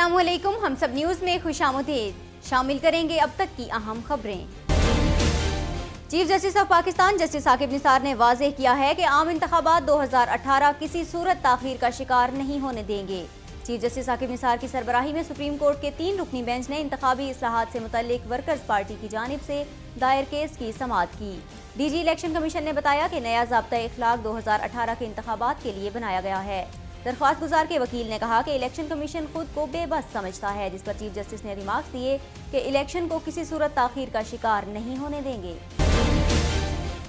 अस्सलामुअलैकुम। हम सब न्यूज़ में खुशामदीद। शामिल करेंगे अब तक की अहम खबरें। Chief justice of Pakistan justice Saqib Nisar ने वाज़ेह किया है कि आम इंतखाबात 2018 किसी सूरत ताख़ीर का शिकार नहीं होने देंगे। चीफ जस्टिस साकिब निसार की सरबराही में सुप्रीम कोर्ट के 3 रुकनी बेंच ने इंतखाबी इस्लाहात से मुतल्लिक वर्कर्स पार्टी की जानिब से दायर केस की समाअत की। डीजी इलेक्शन कमीशन ने बताया कि नया ज़ाब्ता इखलाक 2018 के इंतखाबात के लिए बनाया गया है। दरख्वास्त गुजार के वकील ने कहा कि इलेक्शन कमीशन खुद को बेबस समझता है, जिस पर चीफ जस्टिस ने रिमार्क्स दिए कि इलेक्शन को किसी सूरत ताख़ीर का शिकार नहीं होने देंगे।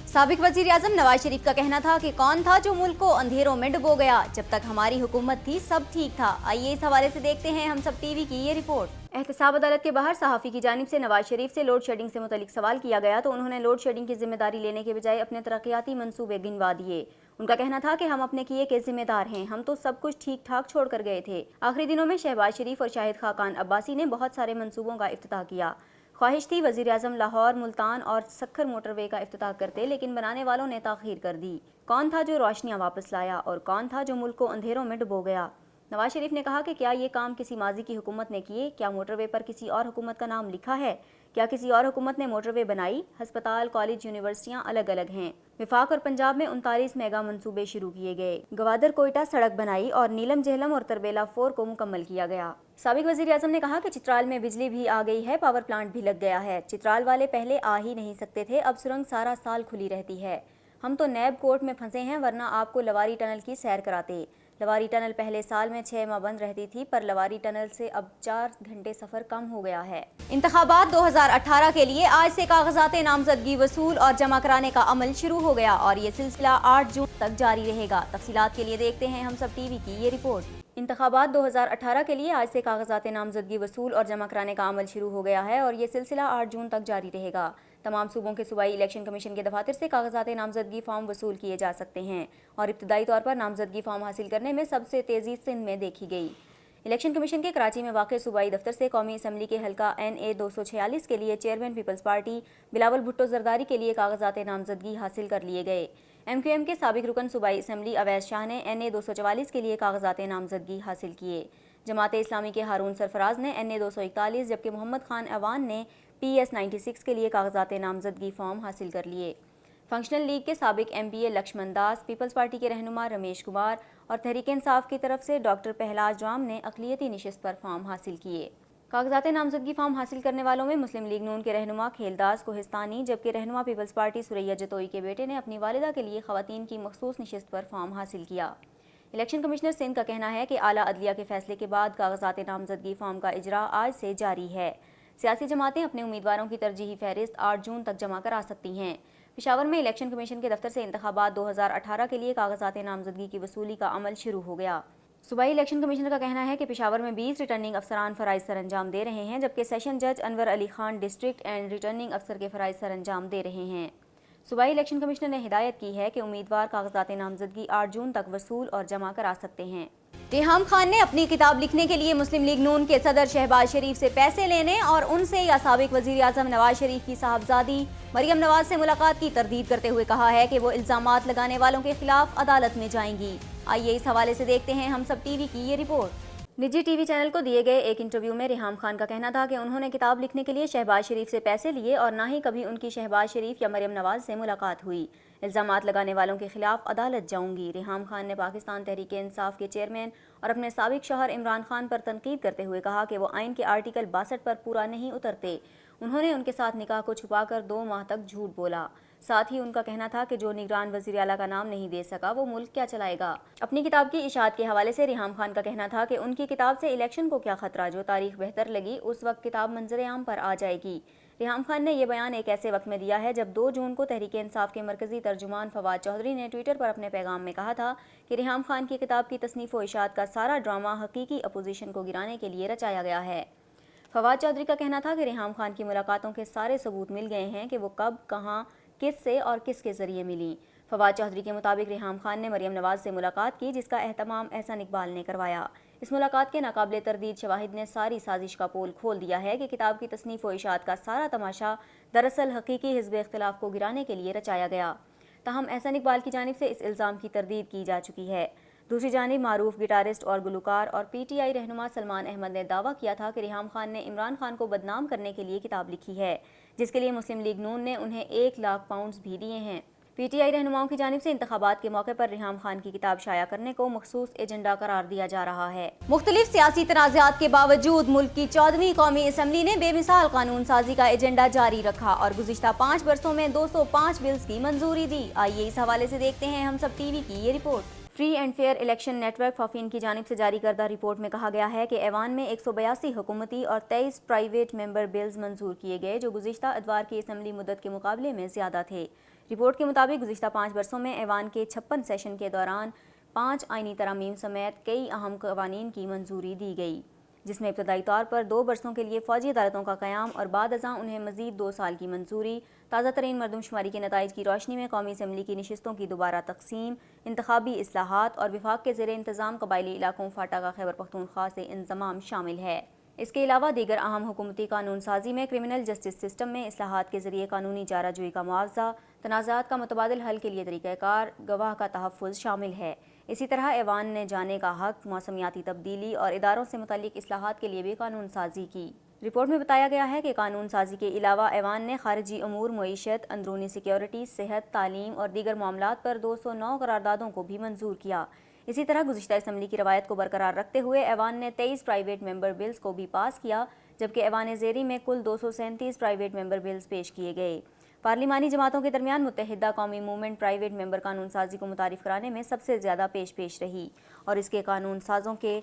साबिक वजीर आजम नवाज शरीफ का कहना था कि कौन था जो मुल्क को अंधेरों में डुबो गया, जब तक हमारी हुकूमत थी सब ठीक था। आइए इस हवाले से देखते हैं हम सब टीवी की ये रिपोर्ट। एहतसाब अदालत के बाहर सहाफ़ी की जानिब से नवाज शरीफ से लोड शेडिंग से मुतल्लिक सवाल किया गया तो उन्होंने लोड शेडिंग की जिम्मेदारी लेने के बजाय अपने तरक्याती मंसूबे गिनवा दिए। उनका कहना था कि हम अपने किए के जिम्मेदार हैं, हम तो सब कुछ ठीक ठाक छोड़ कर गए थे। आखिरी दिनों में शहबाज शरीफ और शाहिद खाकान अब्बासी ने बहुत सारे मंसूबों का इफ्तिताह किया। ख्वाहिश थी वज़ीर आज़म लाहौर, मुल्तान और सक्खर मोटरवे का इफ्तिताह करते, लेकिन बनाने वालों ने ताख़ीर कर दी। कौन था जो रोशनियां वापस लाया और कौन था जो मुल्क को अंधेरों में डुबो गया। नवाज शरीफ ने कहा कि क्या ये काम किसी माजी की हुकूमत ने किए? क्या मोटरवे पर किसी और हुकूमत का नाम लिखा है? क्या किसी और हुकूमत ने मोटरवे बनाई? हस्पताल, कॉलेज, यूनिवर्सिटियां अलग अलग हैं। विफाक और पंजाब में 39 मेगा मंसूबे शुरू किए गए। गवादर कोयटा सड़क बनाई और नीलम जेहलम और तरबेला 4 को मुकम्मल किया गया। साबिक वज़ीर आज़म ने कहा कि चित्राल में बिजली भी आ गई है, पावर प्लांट भी लग गया है। चित्राल वाले पहले आ ही नहीं सकते थे, अब सुरंग सारा साल खुली रहती है। हम तो नैब कोर्ट में फंसे हैं, वरना आपको लवारी टनल की सैर कराते। लवारी टनल पहले साल में 6 माह बंद रहती थी, पर लवारी टनल से अब 4 घंटे सफर कम हो गया है। इंतखाबात 2018 के लिए आज से कागजात नामजदगी वसूल और जमा कराने का अमल शुरू हो गया और ये सिलसिला 8 जून तक जारी रहेगा। तफसीलात के लिए देखते हैं हम सब टीवी की ये रिपोर्ट। इंतखाबात 2018 के लिए आज से कागजात नामजदगी वसूल और जमा कराने का अमल शुरू हो गया है और ये सिलसिला 8 जून तक जारी रहेगा। तमाम सूबों के सूबाई इलेक्शन कमीशन के दफातर से कागजात नामजदगी फॉर्म वसूल किए जा सकते हैं और इब्तदाई तौर पर नामजदगी फॉर्म हासिल करने में सबसे तेज़ी सिंध में देखी गई। इलेक्शन कमीशन के कराची में वाक़ सूबाई दफ्तर से कौमी असम्बली के हल्का NA 246 के लिए chairman peoples party Bilawal Bhutto Zardari के लिए कागजात नामजदगी हासिल कर लिए गए। MQM के साबिक रुकन सूबाई असम्बली अवैस शाह ने NA 244 के लिए कागजात नामजदगी हासिल किए। जमात इस्लामी के हारून सरफराज ने NA 241, जबकि मोहम्मद खान अवान ने PS 96 के लिए कागजात नामजदगी फॉर्म हासिल कर लिए। फंक्शनल लीग के साबिक MPA Laxman Das, peoples party के रहनुमा रमेश कुमार और तहरीक इंसाफ की तरफ से डॉक्टर पहलाज राम ने अक़लियती निशिस्त पर फॉर्म हासिल किए। कागजात नामजदगी फॉर्म हासिल करने वालों में मुस्लिम लीग नून के रहनुमा खेलदास कोहिस्तानी, जबकि रहनुमा पीपल्स पार्टी सुरैया जतोई के बेटे ने अपनी वालिदा के लिए खवातीन की मखसूस निशिस्त पर फॉर्म हासिल किया। इलेक्शन कमिश्नर सिंध का कहना है कि आला अदलिया के फैसले के बाद कागजात नामजदगी फॉर्म का इजरा आज से जारी है। सियासी जमातें अपने उम्मीदवारों की तरजीही फहरिस्त 8 जून तक जमा करा सकती हैं। पेशावर में इलेक्शन कमीशन के दफ्तर से इंतखाबात 2018 के लिए कागजात नामजदगी की वसूली का अमल शुरू हो गया। सूबाई इलेक्शन कमिश्नर का कहना है कि पेशावर में 20 रिटर्निंग अफसरान फ़राइज़ सर अंजाम दे रहे हैं, जबकि सेशन जज Anwar Ali Khan district and returning अफसर के फ़राइज़ सर अंजाम दे रहे हैं। सूबाई इलेक्शन कमिश्नर ने हिदायत की है कि उम्मीदवार कागजात नामजदगी 8 जून तक वसूल और जमा करा सकते हैं। रेहाम खान ने अपनी किताब लिखने के लिए मुस्लिम लीग नून के सदर शहबाज शरीफ से पैसे लेने और उनसे या साबिक वज़ीर आज़म नवाज शरीफ की साहबजादी मरियम नवाज से मुलाकात की तरदीद करते हुए कहा है कि वो इल्ज़ामात लगाने वालों के खिलाफ अदालत में जाएंगी। आइए इस हवाले से देखते हैं हम सब टीवी की ये रिपोर्ट। निजी टीवी चैनल को दिए गए एक इंटरव्यू में रेहाम खान का कहना था कि उन्होंने किताब लिखने के लिए शहबाज शरीफ से पैसे लिए और ना ही कभी उनकी शहबाज शरीफ या मरियम नवाज से मुलाकात हुई। इल्ज़ामात लगाने वालों के खिलाफ अदालत जाऊंगी। रेहाम खान ने पाकिस्तान तहरीक इंसाफ के चेयरमैन और अपने साबिक शौहर इमरान खान पर तनकीद करते हुए कहा कि वो आइन के आर्टिकल 62 पर पूरा नहीं उतरते। उन्होंने उनके साथ निकाह को छुपाकर 2 माह तक झूठ बोला। साथ ही उनका कहना था कि जो निगरान वज़ीर आला का नाम नहीं दे सका वो मुल्क क्या चलाएगा। अपनी किताब की इशाअत के हवाले से रेहाम खान का कहना था कि उनकी किताब से इलेक्शन को क्या खतरा, जो तारीख बेहतर लगी उस वक्त किताब मंजर आम पर आ जाएगी। रेहाम खान ने यह बयान एक ऐसे वक्त में दिया है जब 2 जून को तहरीक इंसाफ के मरकजी तर्जुमान फवाद चौधरी ने ट्विटर पर अपने पैगाम में कहा था कि रेहाम खान की किताब की तसनीफ़ व इशाअत का सारा ड्रामा हकीकी अपोजिशन को गिराने के लिए रचाया गया है। फवाद चौधरी का कहना था कि रेहाम खान की मुलाकातों के सारे सबूत मिल गए हैं कि वो कब, कहाँ, किससे और किसके जरिए मिली। फवाद चौधरी के मुताबिक रेहाम खान ने मरियम नवाज से मुलाकात की, जिसका एहतमाम एहसान इकबाल ने करवाया। इस मुलाकात के नाकाबिले तरदीद शवाहिद ने सारी साजिश का पोल खोल दिया है कि किताब की तसनीफ़ व इशाअत का सारा तमाशा दरअसल हकीकी हिज़्ब इख्तिलाफ को गिराने के लिए रचाया गया। ताहम एहसान इकबाल की जानिब से इस इल्ज़ाम की तरदीद की जा चुकी है। दूसरी जानिब मारूफ गिटारिस्ट और गुलकार और PTI रहनुमा सलमान अहमद ने दावा किया था कि रिहाम खान ने इमरान खान को बदनाम करने के लिए किताब लिखी है, जिसके लिए मुस्लिम लीग नून ने उन्हें 1 लाख पाउंड भी दिए हैं। PTI रहनुमाओं की जानिब से इंतखाबात के मौके पर रिहाम खान की किताब शाया करने को मखसूस एजेंडा करार दिया जा रहा है। मुख्तलिफ सियासी तनाज़ात के बावजूद मुल्क की 14वीं कौमी असम्बली ने बेमिसाल कानून साजी का एजेंडा जारी रखा और गुज़िश्ता 5 बरसों में 205 बिल्स की मंजूरी दी। आइए इस हवाले से देखते हैं हम सब TV की ये report. Free and fair election network FAFEN की जानिब से जारी करदा रिपोर्ट में कहा गया है कि ऐवान में 182 हुकूमती और 23 प्राइवेट मेंबर बिल्स मंजूर किए गए, जो गुज़िश्ता अदवार की असम्बली मुद्दत के मुकाबले में ज़्यादा थे। रिपोर्ट के मुताबिक गुज़िश्ता 5 बरसों में ऐवान के 56 सेशन के दौरान 5 आईनी तरमीम समेत कई अहम कवानीन की मंजूरी दी गई, जिसमें इब्तदाई तौर पर 2 बरसों के लिए फ़ौजी अदालतों का क़याम और बाद अज़ां उन्हें मज़ीद 2 साल की मंजूरी, ताज़ा तरीन मरदमशुमारी के नताइज की रोशनी में कौमी असम्बली की नशिस्तों की दोबारा तकसीम, इंतखाबी इस्लाहात और विफाक के ज़ेरे इंतज़ाम कबायली इलाकों फाटा का खैबर पख्तूनख्वा से इंज़माम शामिल है। इसके अलावा दीगर अहम हुकूमती कानून साजी में क्रिमिनल जस्टिस सिस्टम में इस्लाहात के जरिए कानूनी चाराजोई का मुआवजा, तनाज़ात का मुतबादिल हल के लिए तरीक़ाकार, गवाह का तहफ़्फ़ुज़ शामिल है। इसी तरह ऐवान ने जाने का हक, मौसमियाती तब्दीली और इदारों से मुतल्लिक़ इस्लाहात के लिए भी कानून साजी की। रिपोर्ट में बताया गया है कि कानून साजी के अलावा ऐवान ने खारिजी अमूर, मईशत, अंदरूनी सिक्योरिटी, सेहत, तालीम और दीगर मामलात पर 209 करारदादों को भी मंजूर किया। इसी तरह गुज़िश्ता असम्बली की रवायत को बरकरार रखते हुए ऐवान ने 23 प्राइवेट मेंबर बिल्स को भी पास किया, जबकि ऐवान ज़ेरी में कुल 237 प्राइवेट मेंबर बिल्स पेश किए गए। पार्लिमानी जमातों के दरमियान मुत्तहिदा कौमी मूवमेंट प्राइवेट मेंबर कानून साजी को मुतारिफ कराने में सबसे ज़्यादा पेश रही और इसके कानून साजों के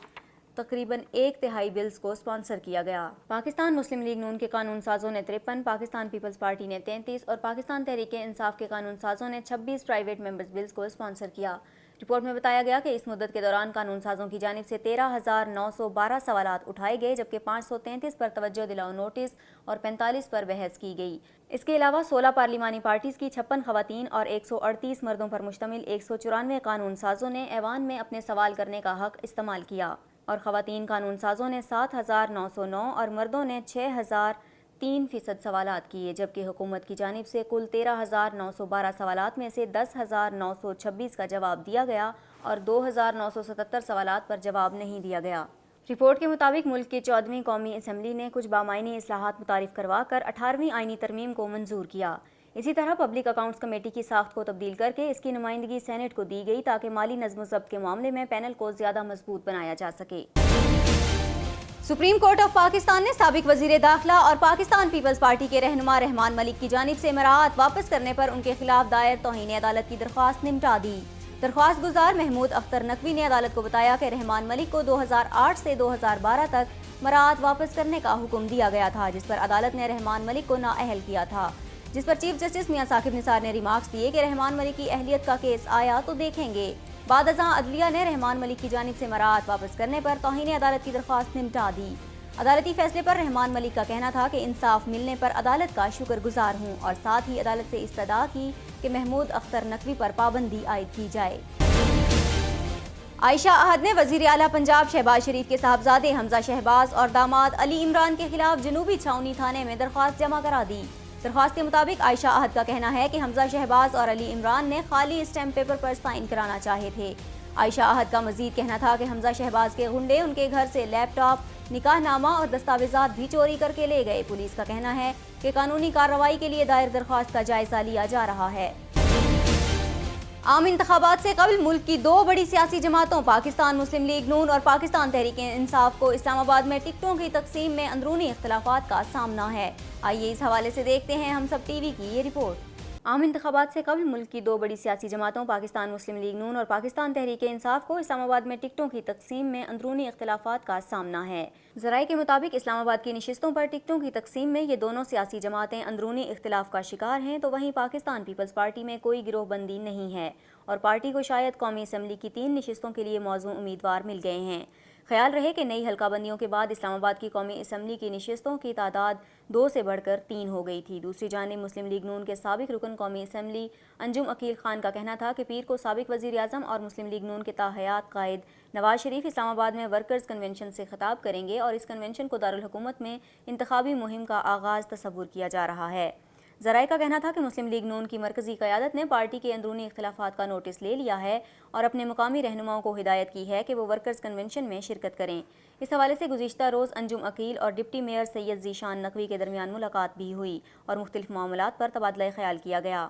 तकरीबन 1/3 बिल्स को स्पॉन्सर किया गया। पाकिस्तान मुस्लिम लीग नून के कानून साजों ने 53, पाकिस्तान पीपल्स पार्टी ने 33 और पाकिस्तान तहरीक इंसाफ के कानून साजों ने 26 प्राइवेट मेंबर्स बिल्स को स्पॉन्सर किया। रिपोर्ट में बताया गया कि इस मुद्दत के दौरान कानून साजों की जानिब से 13,912 सवालात उठाए गए, जबकि 533 पर तवज्जो दिलाओ नोटिस और 45 पर बहस की गई। इसके अलावा 16 पार्लिमानी पार्टीज़ की 56 खवातीन और 138 मर्दों पर मुश्तमिल 194 कानून साजों ने ऐवान में अपने सवाल करने का हक इस्तेमाल किया और खवातीन कानून साजों ने 7,909 और मर्दों ने 6,003% सवालात किए, जबकि हुकूमत की जानिब से कुल 13,912 सवालात में से 10,926 का जवाब दिया गया और 2,977 सवालात पर जवाब नहीं दिया गया। रिपोर्ट के मुताबिक मुल्क की 14वीं कौमी असम्बली ने कुछ बामायनी इस्लाहात मुतारिफ करवा कर 18वीं आईनी तरमीम को मंजूर किया। इसी तरह पब्लिक अकाउंट्स कमेटी की साख्त को तब्दील करके इसकी नुमाइंदगी सेनेट को दी गई, ताकि माली नज़्म ज़ब्त के मामले में पैनल को ज़्यादा मजबूत बनाया जा सके। सुप्रीम कोर्ट ऑफ पाकिस्तान ने साबिक वजीर दाखिला और पाकिस्तान पीपल्स पार्टी के रहनुमा रहमान मलिक की जानिब से मराहत वापस करने पर उनके खिलाफ दायर तौहीन अदालत की दरख्वास्त निपटा दी। दरख्वास्त गुजार महमूद अख्तर नकवी ने अदालत को बताया कि रहमान मलिक को 2008 से 2012 तक मराहत वापस करने का हुक्म दिया गया था, जिस पर अदालत ने रहमान मलिक को नाअहल किया था, जिस पर चीफ जस्टिस मियां साकिब निसार ने रिमार्क्स दिए कि रहमान मलिक की अहलियत का केस आया तो देखेंगे। बाद अज़ां अदलिया ने रहमान मलिक की जानिब से मराहत वापस करने पर तौहीन अदालत की दरख्वास्त निपटा दी। अदालती फैसले पर रहमान मलिक का कहना था कि इंसाफ मिलने पर अदालत का शुक्रगुजार हूँ और साथ ही अदालत से इस्तदा की कि महमूद अख्तर नकवी पर पाबंदी आयद की जाए। आयशा अहद ने वजीर आला पंजाब शहबाज शरीफ के साहबजादे हमजा शहबाज और दामाद अली इमरान के खिलाफ जनूबी छावनी थाने में दरख्वास्त जमा करा दी। दरख्वास्त के मुताबिक आयशा अहद का कहना है कि हमजा शहबाज और अली इमरान ने खाली स्टैम्प पेपर पर साइन कराना चाहे थे। आयशा अहद का मजीद कहना था कि हमजा शहबाज के गुंडे उनके घर से लैपटॉप, निकाहनामा और दस्तावेजात भी चोरी करके ले गए। पुलिस का कहना है कि कानूनी कार्रवाई के लिए दायर दरख्वास्त का जायजा लिया जा रहा है। आम इंतखाबात से कबल मुल्क की 2 बड़ी सियासी जमातों पाकिस्तान मुस्लिम लीग नून और पाकिस्तान तहरीक इंसाफ को इस्लामाबाद में टिकटों की तकसीम में अंदरूनी इख्तलाफात का सामना है। आइए इस हवाले से देखते हैं हम सब TV की ये रिपोर्ट। आम इंतखाबात से कबल मुल्क की 2 बड़ी सियासी जमातों पाकिस्तान मुस्लिम लीग नून और पाकिस्तान तहरीक इंसाफ को इस्लामाबाद में टिकटों की तकसीम में अंदरूनी इख्तलाफात का सामना है। ज़राए के मुताबिक इस्लामाबाद की नशिस्तों पर टिकटों की तकसीम में ये दोनों सियासी जमातें अंदरूनी इख्तलाफ का शिकार हैं, तो वहीं पाकिस्तान पीपल्स पार्टी में कोई गिरोहबंदी नहीं है और पार्टी को शायद कौमी असम्बली की 3 नशिस्तों के लिए मौजूद उम्मीदवार मिल गए हैं। ख्याल रहे कि नई हल्काबंदियों के बाद इस्लामाबाद की कौमी असम्बली की नशिस्तों की तादाद 2 से बढ़कर 3 हो गई थी। दूसरी जानिब मुस्लिम लीग नून के साबिक रुकन कौमी असम्बली अंजुम अकील खान का कहना था कि पीर को साबिक वज़ीर आज़म और मुस्लिम लीग नून के ताहयात कायद नवाज शरीफ इस्लामाबाद में वर्कर्स कन्वेंशन से खिताब करेंगे और इस कन्वेंशन को दारुल हुकूमत में इंतखाबी मुहिम का आगाज़ तस्वुर किया जा रहा है। ज़राए का कहना था कि मुस्लिम लीग नून की मरकज़ी क़यादत ने पार्टी के अंदरूनी इख्तिलाफ़ात का नोटिस ले लिया है और अपने मुकामी रहनुमाओं को हिदायत की है कि वो वर्कर्स कन्वेंशन में शिरकत करें। इस हवाले से गुज़िश्ता रोज़ अंजुम अकील और डिप्टी मेयर सैयद ज़ीशान नकवी के दरमियान मुलाकात भी हुई और मुख्तलिफ मामलात पर तबादला ख्याल किया गया।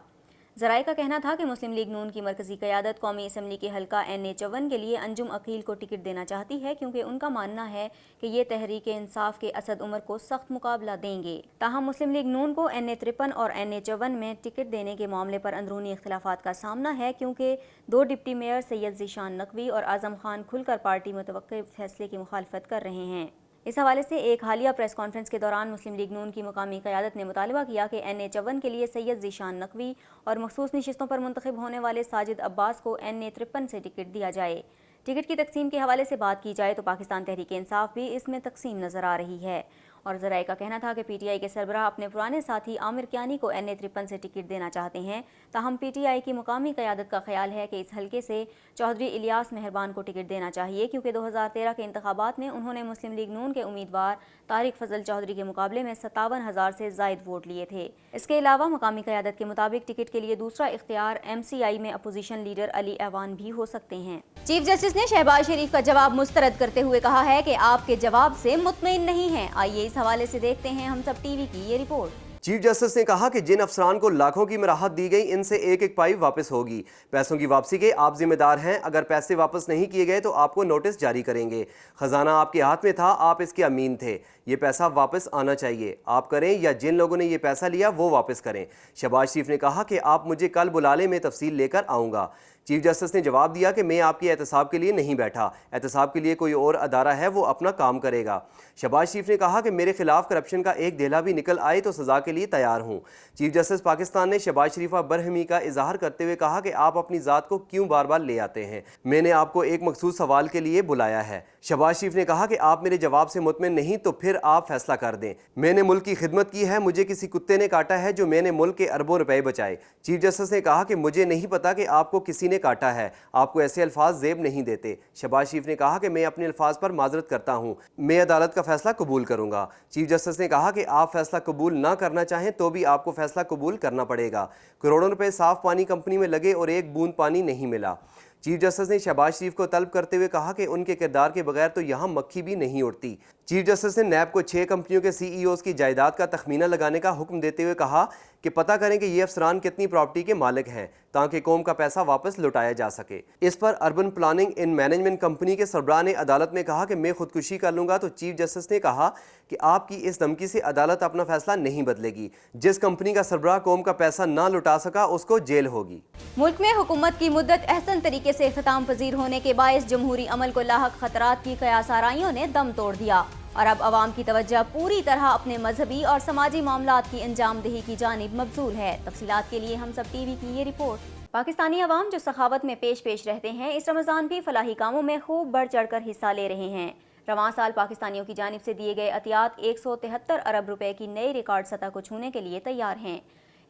ज़राए का कहना था कि मुस्लिम लीग नून की मरकज़ी क़यादत कौमी असम्बली के हल्का NA 54 के लिए अंजुम अकील को टिकट देना चाहती है, क्योंकि उनका मानना है कि ये तहरीक इंसाफ के असद उमर को सख्त मुकाबला देंगे। ताहम मुस्लिम लीग नून को NA 53 और NA 54 में टिकट देने के मामले पर अंदरूनी इख्तिलाफात का सामना है, क्योंकि दो डिप्टी मेयर सैयद ज़ीशान नकवी और आज़म खान खुलकर पार्टी मुतवक्किल फैसले की मुखालफत कर रहे हैं। इस हवाले से एक हालिया प्रेस कॉन्फ्रेंस के दौरान मुस्लिम लीग नून की मुकामी क़यादत ने मुतालबा किया कि NA 54 के लिए सैयद ज़ीशान नकवी और मखसूस नशिस्तों पर मुंतखब होने वाले साजिद अब्बास को NA 53 से टिकट दिया जाए। टिकट की तकसीम के हवाले से बात की जाए तो पाकिस्तान तहरीक इंसाफ भी इसमें तकसीम नजर आ रही है और ज़राए का कहना था कि PTI के सरबराह अपने पुराने साथी आमिर कियानी को NA 53 से टिकट देना चाहते हैं। ताहम PTI की मुकामी क़यादत का ख्याल है कि इस हल्के से चौधरी इलियास मेहरबान को टिकट देना चाहिए, क्योंकि 2013 के इंतखाबात में उन्होंने मुस्लिम लीग नून के उम्मीदवार तारिक फजल चौधरी के मुकाबले में 57,000 से ज़ायद वोट लिए थे। इसके अलावा मुकामी क़यादत के मुताबिक टिकट के लिए दूसरा इख्तियार MCI में अपोजिशन लीडर अली ऐवान भी हो सकते हैं। चीफ जस्टिस ने शहबाज शरीफ का जवाब मुस्तरद करते हुए कहा है कि आपके जवाब से मुतमईन नहीं है। आइए इस हवाले से देखते हैं हम सब टीवी की ये रिपोर्ट। चीफ जस्टिस ने कहा कि जिन अफसरान को लाखों की मराहत दी गई, इनसे एक एक पाई वापस होगी। पैसों की वापसी के आप जिम्मेदार हैं। अगर पैसे वापस नहीं किए गए तो आपको नोटिस जारी करेंगे। खजाना आपके हाथ में था, आप इसके अमीन थे। ये पैसा वापस आना चाहिए। आप करें या जिन लोगों ने ये पैसा लिया वो वापस करें। शहबाज शरीफ ने कहा कि आप मुझे कल बुला लें, मैं तफसील लेकर आऊँगा। चीफ जस्टिस ने जवाब दिया कि मैं आपके एहतसाब के लिए नहीं बैठा, एहतसाब के लिए कोई और अदारा है, वो अपना काम करेगा। शहबाज शरीफ ने कहा कि मेरे खिलाफ करप्शन का एक धेला भी निकल आए तो सज़ा के लिए तैयार हूँ। चीफ जस्टिस पाकिस्तान ने शहबाज शरीफ पर बरहमी का इजहार करते हुए कहा कि आप अपनी ज़ात को क्यों बार बार ले आते हैं, मैंने आपको एक मखसूस सवाल के लिए बुलाया है। शहबाज शरीफ ने कहा कि आप मेरे जवाब से मुतमिन नहीं तो फिर आप फैसला कर दें। मैंने मुल्क की खिदमत की है, मुझे किसी कुत्ते ने काटा है जो मैंने मुल्क के अरबों रुपए बचाए। चीफ जस्टिस ने कहा कि मुझे नहीं पता कि आपको किसी ने काटा है, आपको ऐसे अल्फाज जेब नहीं देते। शहबाज शरीफ ने कहा कि मैं अपने अल्फाज पर माजरत करता हूँ, मैं अदालत का फैसला कबूल करूँगा। चीफ जस्टिस ने कहा कि आप फैसला कबूल ना करना चाहें तो भी आपको फैसला कबूल करना पड़ेगा। करोड़ों रुपए साफ पानी कंपनी में लगे और एक बूंद पानी नहीं मिला। चीफ जस्टिस ने शहबाज शरीफ को तलब करते हुए कहा कि उनके किरदार के बगैर तो यहाँ मक्खी भी नहीं उड़ती। चीफ जस्टिस ने नैब को 6 कंपनियों के CEOs की जायदाद का तखमीना लगाने का हुक्म देते हुए कहा कि पता करें कि ये अफसरान कितनी प्रॉपर्टी के मालिक हैं ताकि कौम का पैसा वापस लौटाया जा सके। इस पर urban planning in management company के सरबराह ने अदालत में कहा कि मैं खुदकुशी कर लूँगा, तो चीफ जस्टिस ने कहा कि आपकी इस धमकी से अदालत अपना फैसला नहीं बदलेगी। जिस कंपनी का सरबराह कौम का पैसा ना लौटा सका उसको जेल होगी। मुल्क में हुकूमत की मुद्दत अहसन तरीके से इख्तिताम पजीर होने के बायस जमहूरी अमल को लाहक खतरात की कयास आराइयों ने दम तोड़ दिया और अब अवाम की तवज्जो पूरी तरह अपने मजहबी और समाजी मामलात की अंजामदही की जानिब मबजूल है। तफसीलात के लिए हम सब टीवी की ये रिपोर्ट। पाकिस्तानी अवाम जो सखावत में पेश रहते हैं, इस रमज़ान भी फलाही कामों में खूब बढ़ चढ़ कर हिस्सा ले रहे हैं। रवां साल पाकिस्तानियों की जानिब से दिए गए अतियात 173 अरब रुपए की नई रिकॉर्ड सतह को छूने के लिए तैयार हैं।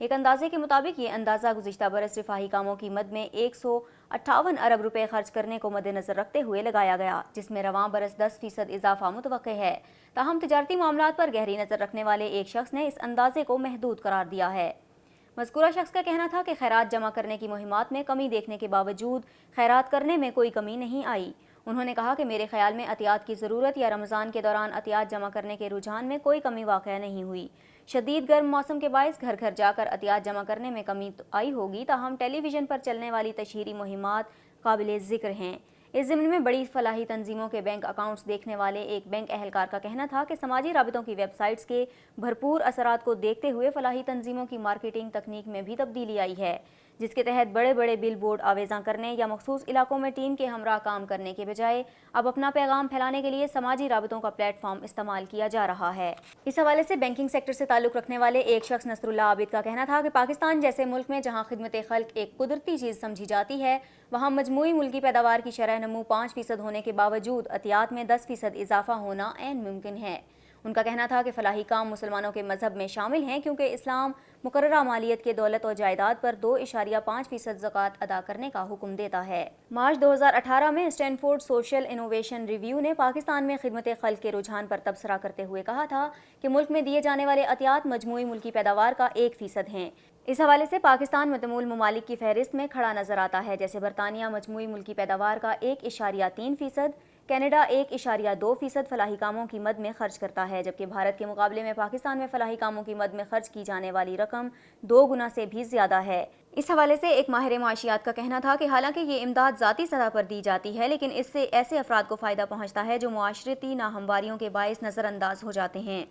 एक अंदाजे के मुताबिक ये अंदाज़ा गुज़िश्ता बरस रिफाही कामों की मद में 158 अरब रुपए खर्च करने को मद्देनजर रखते हुए लगाया गया, जिसमें रवां बरस 10% इजाफा मुतवक्के है। ताहम तिजारती मामलात पर गहरी नज़र रखने वाले एक शख्स ने इस अंदाजे को महदूद करार दिया है। मज़कूरा शख्स का कहना था कि खैरात जमा करने की मुहिमात में कमी देखने के बावजूद खैरात करने में कोई कमी नहीं आई। उन्होंने कहा कि मेरे ख्याल में अतियात की ज़रूरत या रमज़ान के दौरान अतियात जमा करने के रुझान में कोई कमी वाक़या नहीं हुई। शदीद गर्म मौसम के बायस घर घर जाकर अतियात जमा करने में कमी तो आई होगी, ताहम टेलीविज़न पर चलने वाली तशहीरी मुहिमात काबिले ज़िक्र हैं। इस ज़िम्न में बड़ी फलाही तंजीमों के बैंक अकाउंट्स देखने वाले एक बैंक अहलकार का कहना था कि समाजी राबितों की वेबसाइट्स के भरपूर असरात को देखते हुए फलाही तंजीमों की मार्केटिंग तकनीक में भी तब्दीली आई है, जिसके तहत बड़े बड़े बिल बोर्ड आवेज़ा करने या मखसूस इलाकों में टीम के हमरा काम करने के बजाय अब अपना पैगाम फैलाने के लिए समाजी राबितों का प्लेटफॉर्म इस्तेमाल किया जा रहा है। इस हवाले से बैंकिंग सेक्टर से ताल्लुक़ रखने वाले एक शख्स नसरुल्लाह आबिद का कहना था कि पाकिस्तान जैसे मुल्क में जहाँ खिदमत खल्क एक कुदरती चीज़ समझी जाती है, वहाँ मजमूई मुल्की पैदावार की शरह नमू 5% होने के बावजूद अतियात में 10% इजाफा होना ऐन मुमकिन है। उनका कहना था कि फलाही काम मुसलमानों के मजहब में शामिल हैं क्योंकि इस्लाम मुकर्ररा मालियत के दौलत और जायदाद पर 2.5% ज़कात अदा करने का हुक्म देता है। मार्च 2018 में स्टैनफोर्ड सोशल इनोवेशन रिव्यू ने पाकिस्तान में खिदमत खल्क के रुझान पर तबसरा करते हुए कहा था कि मुल्क में दिए जाने वाले अतियात मजमूई मुल्की पैदावार का 1% हैं। इस हवाले से पाकिस्तान मतमूल ममालिक की फहरिस्त में खड़ा नजर आता है, जैसे बरतानिया मजमूई मुल्की पैदावार का 1.3%, कनाडा 1.2% फलाही कामों की मद में खर्च करता है, जबकि भारत के मुकाबले में पाकिस्तान में फलाही कामों की मद में खर्च की जाने वाली रकम 2 गुना से भी ज्यादा है। इस हवाले से एक माहिर माशियात का कहना था कि हालांकि ये इमदाद ज़ाती सतह पर दी जाती है, लेकिन इससे ऐसे अफराद को फ़ायदा पहुँचता है जो मुआशरती नाहमवारियों के बायस नज़रअंदाज हो जाते हैं।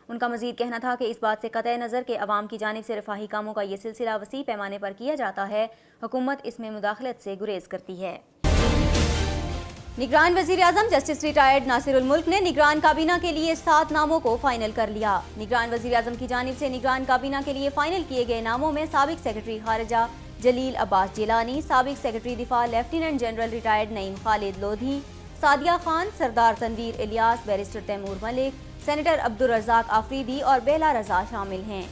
उनका मजीद कहना था कि इस बात से कतई नज़र के अवाम की जानिब से रफाही कामों का ये सिलसिला वसी पैमाने पर किया जाता है, हुकूमत इसमें मुदाखलत से गुरेज करती है। निगरान वज़ीर आज़म जस्टिस रिटायर्ड नासिरुल मुल्क ने निगरान काबीना के लिए 7 नामों को फाइनल कर लिया। निगरान वज़ीर आज़म की जानिब से निगरान काबीना के लिए फाइनल किए गए नामों में साबिक सेक्रेटरी खारिजा जलील अब्बास जिलानी, साबिक सेक्रेटरी दिफा lieutenant general retired Naeem Khalid Lodhi, Sadia Khan, Sardar Tanveer Ilyas, barrister Taimur Malik, senator Abdul Razzaq Afridi और बेला रजा शामिल हैं।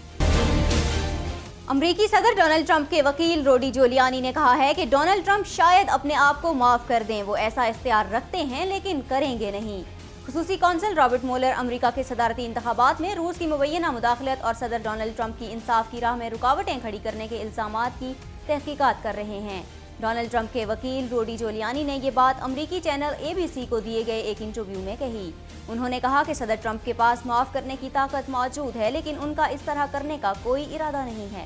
अमरीकी सदर डोनाल्ड ट्रंप के वकील रोडी जोलियानी ने कहा है कि डोनाल्ड ट्रंप शायद अपने आप को माफ कर दें, वो ऐसा इख्तियार रखते हैं लेकिन करेंगे नहीं। खुसूसी कौंसल रॉबर्ट मोलर अमरीका के सदारती इंतखाबात में रूस की मुबैना मुदाखलत और सदर डोनाल्ड ट्रंप की इंसाफ की राह में रुकावटें खड़ी करने के इल्जामात की तहकीकात कर रहे हैं। डोनाल्ड ट्रंप के वकील रोडी जोलियानी ने ये बात अमरीकी चैनल ABC को दिए गए एक इंटरव्यू में कही। उन्होंने कहा कि सदर ट्रंप के पास माफ करने की ताकत मौजूद है, लेकिन उनका इस तरह करने का कोई इरादा नहीं है।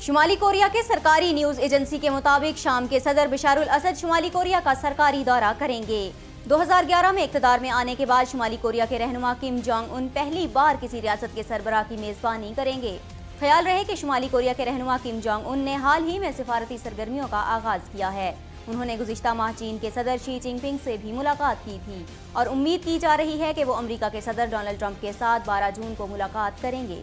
शुमाली कोरिया के सरकारी न्यूज एजेंसी के मुताबिक शाम के सदर बशारुल असद शुमाली कोरिया का सरकारी दौरा करेंगे। 2011 में इक़्तिदार में आने के बाद शुमाली कोरिया के रहनुमा किम जोंग उन पहली बार किसी रियासत के सरबराह की मेजबानी करेंगे। ख्याल रहे कि शुमाली कोरिया के रहनुमा किम जोंग उन ने हाल ही में सिफारती सरगर्मियों का आगाज किया है। उन्होंने गुज़िश्ता माह चीन के सदर शी जिनपिंग से भी मुलाकात की थी और उम्मीद की जा रही है कि वो अमेरिका के सदर डोनाल्ड ट्रंप के साथ 12 जून को मुलाकात करेंगे।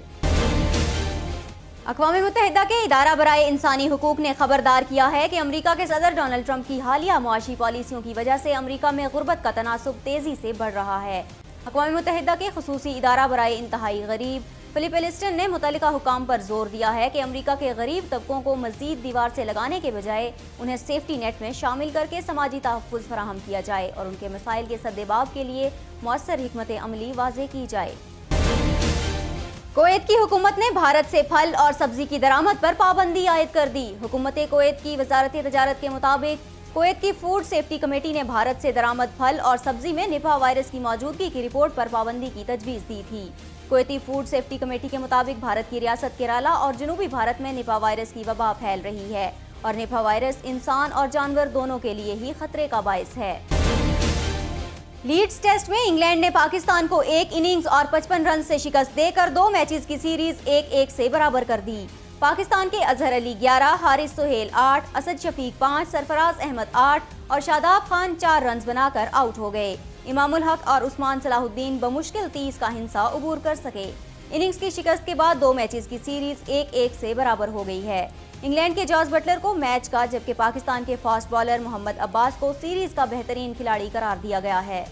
अक़वाम मुत्तहिदा के इदारा बराए इंसानी हुकूक ने खबरदार किया है कि अमेरिका के सदर डोनाल्ड ट्रंप की हालिया मुआशी पॉलिसियों की वजह से अमेरिका में गुर्बत का तनासुब तेजी से बढ़ रहा है। अक़वाम मुत्तहिदा के खुसूसी इदारा बराए इंतहाई गरीब फिलिप एलिस्टन ने मुतल्लिका हुकाम पर जोर दिया है कि अमेरिका के गरीब तबकों को मजीद दीवार से लगाने के बजाय उन्हें सेफ्टी नेट में शामिल करके समाजी तहफ़्फ़ुज़ फराहम किया जाए और उनके मसाइल के सद्देबाब के लिए मौसर हिकमत अमली वाज़े की जाए। कुवैत की हुकूमत ने भारत से फल और सब्जी की दरामद पर पाबंदी आयद कर दी। हुकूमत कुवैत की वजारत तजारत के मुताबिक कुवैत की फूड सेफ्टी कमेटी ने भारत से दरामद फल और सब्जी में निपा वायरस की मौजूदगी की रिपोर्ट पर पाबंदी की तजवीज़ दी थी। कुवैती फूड सेफ्टी कमेटी के मुताबिक भारत की रियासत केरला और जनूबी भारत में निपा वायरस की वबा फैल रही है और निपा वायरस इंसान और जानवर दोनों के लिए ही खतरे का बायस है। लीड्स टेस्ट में इंग्लैंड ने पाकिस्तान को 1 इनिंग्स और 55 रन से शिकस्त देकर 2 मैचेस की सीरीज 1-1 से बराबर कर दी। पाकिस्तान के अजहर अली 11, हारिस सुहेल 8, असद शफीक 5, सरफराज अहमद 8 और शादाब खान 4 रन बनाकर आउट हो गए। इमामुल हक और उस्मान सलाहुद्दीन बमुश्किल 30 का हिस्सा अबूर कर सके। इनिंग्स की शिकस्त के बाद 2 मैचेस की सीरीज 1-1 से बराबर हो गई है। इंग्लैंड के जॉस बटलर को मैच का जबकि पाकिस्तान के फास्ट बॉलर मोहम्मद अब्बास को सीरीज का बेहतरीन खिलाड़ी करार दिया गया है।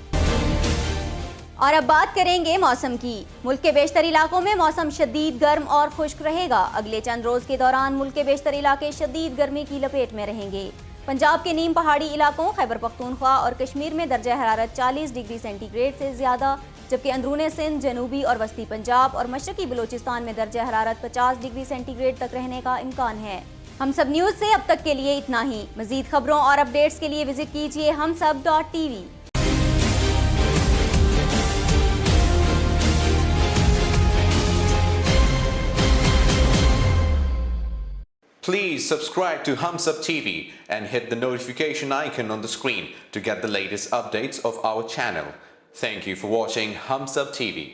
और अब बात करेंगे मौसम की। मुल्क के बेशतर इलाकों में मौसम शदीद गर्म और खुश्क रहेगा। अगले चंद रोज के दौरान मुल्क के बेशतर इलाके शदीद गर्मी की लपेट में रहेंगे। पंजाब के नीम पहाड़ी इलाकों खैबर पख्तूनख्वा और कश्मीर में दर्जा हरारत 40 डिग्री सेंटीग्रेड से ज्यादा, जबकि अंदरूने सिंध, जनूबी और वस्ती पंजाब और मशरकी बलोचिस्तान में दर्जा हरारत 50 डिग्री सेंटीग्रेड तक रहने का इम्कान है। हम सब न्यूज से अब तक के लिए इतना ही। मजीद खबरों और अपडेट्स के लिए विजिट कीजिए humsab.tv। Please subscribe to HumSub TV and hit the notification icon on the screen to get the latest updates of our channel. Thank you for watching HumSub TV.